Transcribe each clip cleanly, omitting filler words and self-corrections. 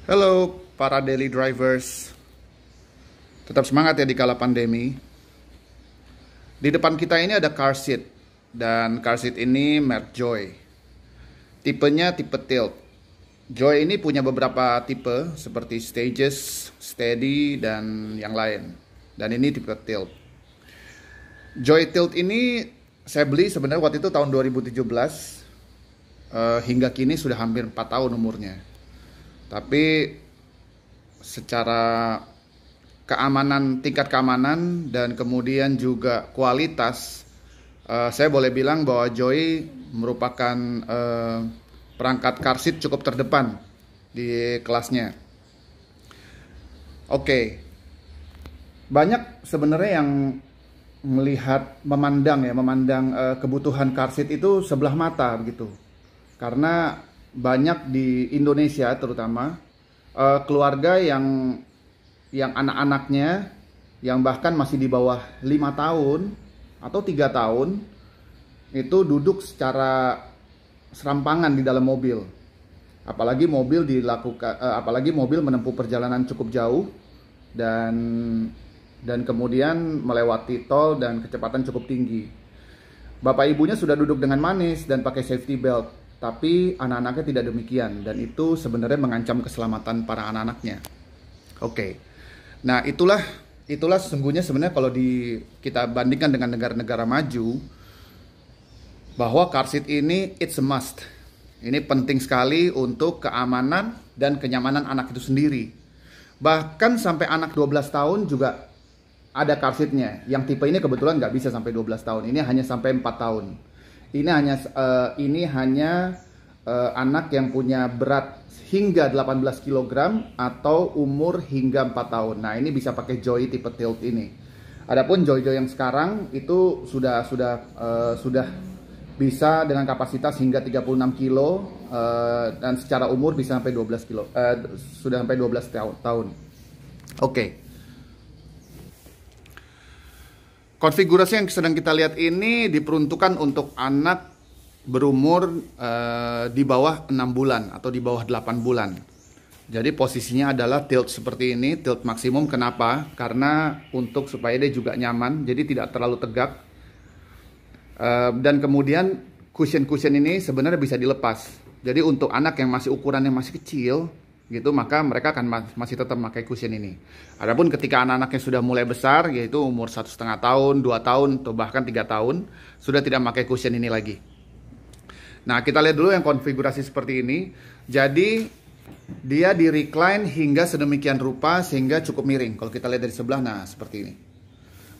Halo para daily drivers, tetap semangat ya di kala pandemi. Di depan kita ini ada car seat, dan car seat ini merek Joy. Tipenya tipe tilt. Joy ini punya beberapa tipe seperti Stages, Steady, dan yang lain. Dan ini tipe tilt. Joy Tilt ini saya beli sebenarnya waktu itu tahun 2017, hingga kini sudah hampir 4 tahun umurnya. Tapi secara keamanan, tingkat keamanan dan kemudian juga kualitas, saya boleh bilang bahwa Joy merupakan perangkat car seat cukup terdepan di kelasnya. Oke. Banyak sebenarnya yang memandang kebutuhan car seat itu sebelah mata begitu. Karena banyak di Indonesia terutama keluarga yang anak-anaknya yang bahkan masih di bawah 5 tahun atau 3 tahun itu duduk secara serampangan di dalam mobil. Apalagi mobil menempuh perjalanan cukup jauh dan kemudian melewati tol dan kecepatan cukup tinggi. Bapak ibunya sudah duduk dengan manis dan pakai safety belt, tapi anak-anaknya tidak demikian, dan itu sebenarnya mengancam keselamatan para anak-anaknya. Oke. Nah, itulah sesungguhnya sebenarnya kalau kita bandingkan dengan negara-negara maju, bahwa car seat ini it's a must. Ini penting sekali untuk keamanan dan kenyamanan anak itu sendiri. Bahkan sampai anak 12 tahun juga ada car seatnya. Yang tipe ini kebetulan nggak bisa sampai 12 tahun. Ini hanya sampai 4 tahun. Ini hanya anak yang punya berat hingga 18 kg atau umur hingga 4 tahun. Nah, ini bisa pakai Joy tipe tilt ini. Adapun Joy yang sekarang itu sudah bisa dengan kapasitas hingga 36 kilo dan secara umur bisa sampai 12 kilo. Sudah sampai 12 tahun. Oke. Konfigurasi yang sedang kita lihat ini diperuntukkan untuk anak berumur di bawah 6 bulan atau di bawah 8 bulan. Jadi posisinya adalah tilt seperti ini, tilt maksimum. Kenapa? Karena supaya dia juga nyaman, jadi tidak terlalu tegak. Dan kemudian cushion ini sebenarnya bisa dilepas. Jadi untuk anak yang masih ukurannya masih kecil gitu, maka mereka akan masih tetap memakai cushion ini. Adapun ketika anak-anaknya sudah mulai besar, yaitu umur 1,5 tahun, 2 tahun, atau bahkan 3 tahun, sudah tidak memakai cushion ini lagi. Nah, kita lihat dulu yang konfigurasi seperti ini. Jadi dia di recline hingga sedemikian rupa sehingga cukup miring. Kalau kita lihat dari sebelah, nah seperti ini.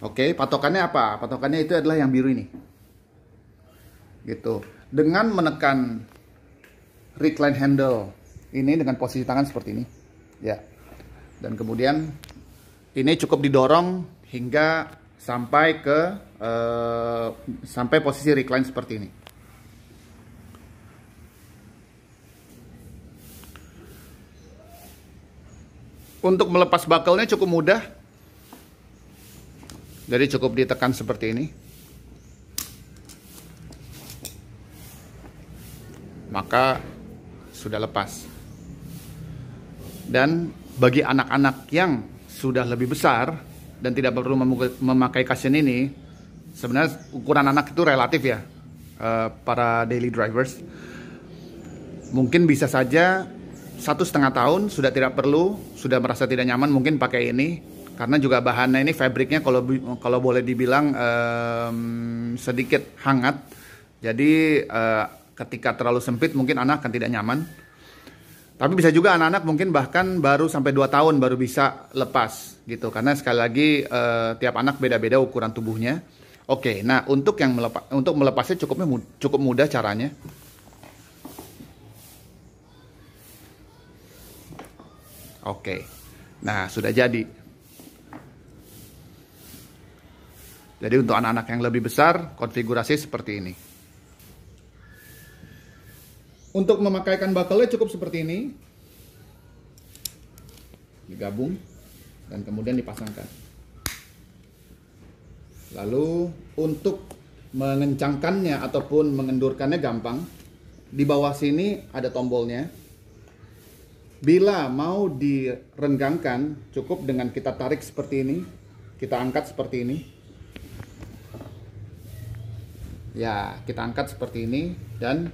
Oke, patokannya apa? Patokannya itu adalah yang biru ini. Gitu. Dengan menekan recline handle ini dengan posisi tangan seperti ini, ya. Dan kemudian ini cukup didorong hingga sampai posisi recline seperti ini. Untuk melepas buckle-nya cukup mudah. Jadi cukup ditekan seperti ini. Maka sudah lepas. Dan bagi anak-anak yang sudah lebih besar dan tidak perlu memakai cushion ini, sebenarnya ukuran anak itu relatif ya, para daily drivers. Mungkin bisa saja 1,5 tahun sudah tidak perlu, sudah merasa tidak nyaman, mungkin pakai ini. Karena juga bahannya ini fabriknya kalau boleh dibilang sedikit hangat. Jadi ketika terlalu sempit mungkin anak akan tidak nyaman. Tapi bisa juga anak-anak mungkin bahkan baru sampai 2 tahun baru bisa lepas gitu. Karena sekali lagi tiap anak beda-beda ukuran tubuhnya. Oke, nah untuk melepasnya cukup mudah caranya. Oke. Nah, sudah jadi. Jadi untuk anak-anak yang lebih besar, konfigurasi seperti ini. Untuk memakaikan buckle-nya cukup seperti ini. Digabung dan kemudian dipasangkan. Lalu untuk mengencangkannya ataupun mengendurkannya gampang. Di bawah sini ada tombolnya. Bila mau direnggangkan, cukup dengan kita tarik seperti ini, kita angkat seperti ini. Ya, kita angkat seperti ini dan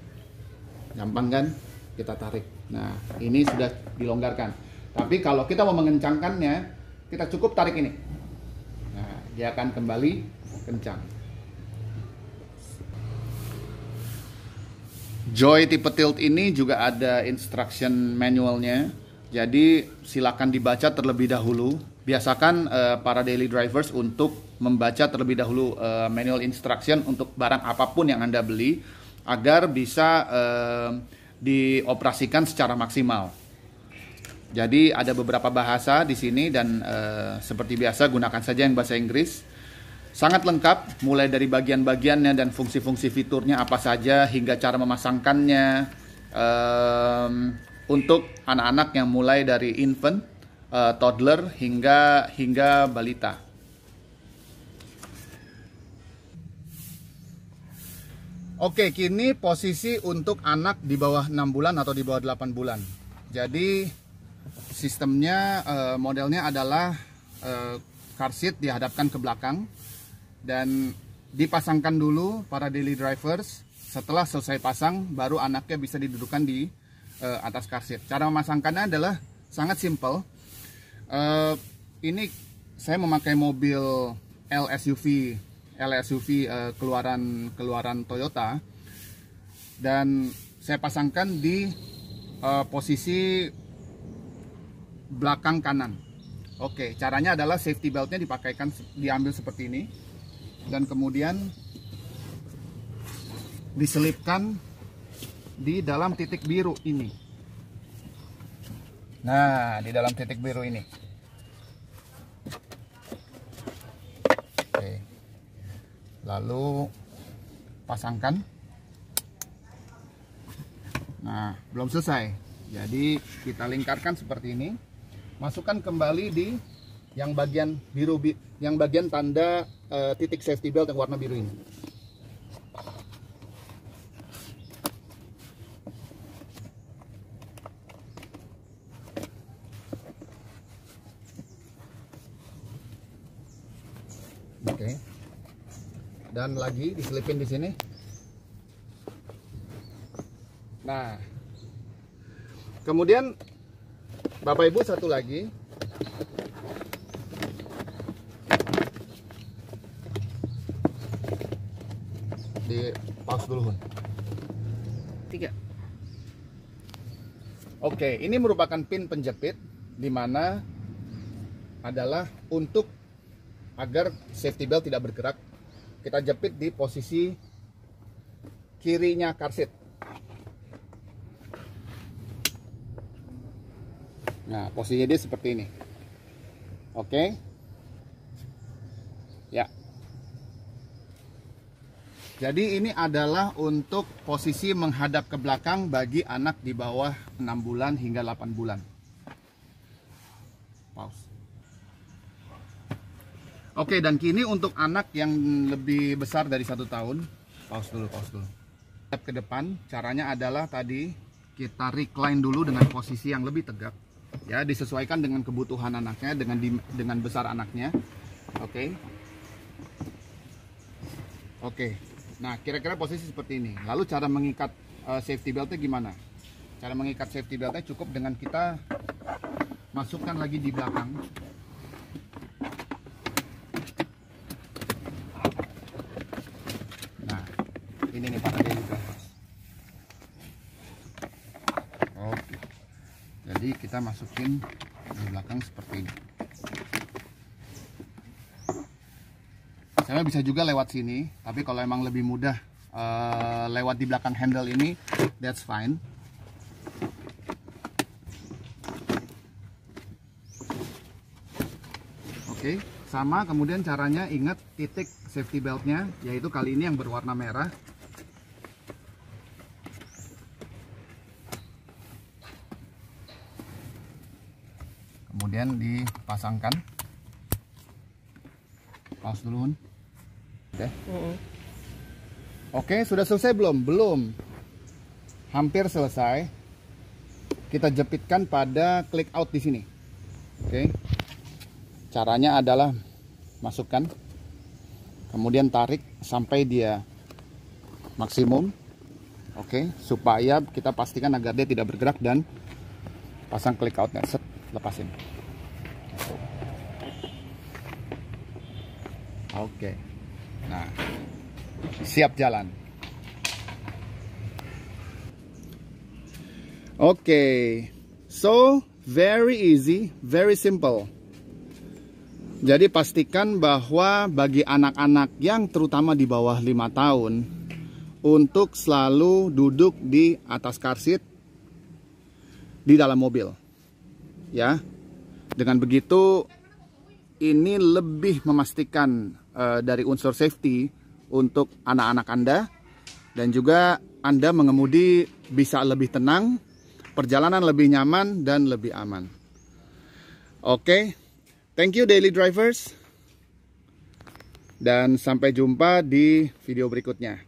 gampang kan? Kita tarik. Nah, ini sudah dilonggarkan. Tapi kalau kita mau mengencangkannya, kita cukup tarik ini. Nah, dia akan kembali kencang. Joy tipe tilt ini juga ada instruction manualnya, jadi silakan dibaca terlebih dahulu. Biasakan para daily drivers untuk membaca terlebih dahulu manual instruction untuk barang apapun yang Anda beli, agar bisa dioperasikan secara maksimal. Jadi ada beberapa bahasa di sini dan seperti biasa gunakan saja yang bahasa Inggris. Sangat lengkap, mulai dari bagian-bagiannya dan fungsi-fungsi fiturnya apa saja, hingga cara memasangkannya untuk anak-anak yang mulai dari infant, toddler, hingga balita. Oke, kini posisi untuk anak di bawah 6 bulan atau di bawah 8 bulan. Jadi sistemnya, modelnya adalah car seat dihadapkan ke belakang dan dipasangkan dulu para daily drivers. Setelah selesai pasang, baru anaknya bisa didudukan di atas car seat. Cara memasangkannya adalah sangat simple. Ini saya memakai mobil LSUV keluaran Toyota, dan saya pasangkan di posisi belakang kanan. Oke, caranya adalah safety beltnya diambil seperti ini, dan kemudian diselipkan di dalam titik biru ini. Nah, di dalam titik biru ini. Oke. Lalu pasangkan. Nah, belum selesai. Jadi kita lingkarkan seperti ini. Masukkan kembali di yang bagian biru, yang bagian tanda titik safety belt yang warna biru ini. Oke. Dan lagi diselipin di sini. Nah, kemudian Bapak Ibu satu lagi, di pause dulu. 3. Oke, ini merupakan pin penjepit, di mana adalah untuk agar safety belt tidak bergerak. Kita jepit di posisi kirinya car seat. Nah, posisinya dia seperti ini. Oke. Ya. Jadi ini adalah untuk posisi menghadap ke belakang bagi anak di bawah 6 bulan hingga 8 bulan. Pause. Oke, dan kini untuk anak yang lebih besar dari 1 tahun. Pause dulu. Step ke depan, caranya adalah tadi kita recline dulu dengan posisi yang lebih tegak. Ya, disesuaikan dengan kebutuhan anaknya, dengan besar anaknya. Oke. Nah, kira-kira posisi seperti ini. Lalu cara mengikat safety beltnya gimana? Cara mengikat safety beltnya cukup dengan kita masukkan lagi di belakang. Nah, ini nih para daily drivers. Oke. Jadi kita masukin di belakang seperti ini. Saya bisa juga lewat sini, tapi kalau emang lebih mudah lewat di belakang handle ini, that's fine. Oke, sama kemudian caranya ingat titik safety beltnya, yaitu kali ini yang berwarna merah. Kemudian dipasangkan. Pause dulu. Oke, sudah selesai belum? Belum. Hampir selesai. kita jepitkan pada click out di sini. Oke. Caranya adalah masukkan, kemudian tarik sampai dia maksimum. Oke, supaya kita pastikan agar dia tidak bergerak, dan pasang click outnya. Set, lepasin. Oke. Nah, siap jalan. Oke, so very easy, very simple. Jadi pastikan bahwa bagi anak-anak yang terutama di bawah 5 tahun, untuk selalu duduk di atas car seat di dalam mobil. Ya. Dengan begitu ini lebih memastikan dari unsur safety untuk anak-anak Anda, dan juga Anda mengemudi bisa lebih tenang, perjalanan lebih nyaman dan lebih aman. Oke. Thank you daily drivers. Dan sampai jumpa di video berikutnya.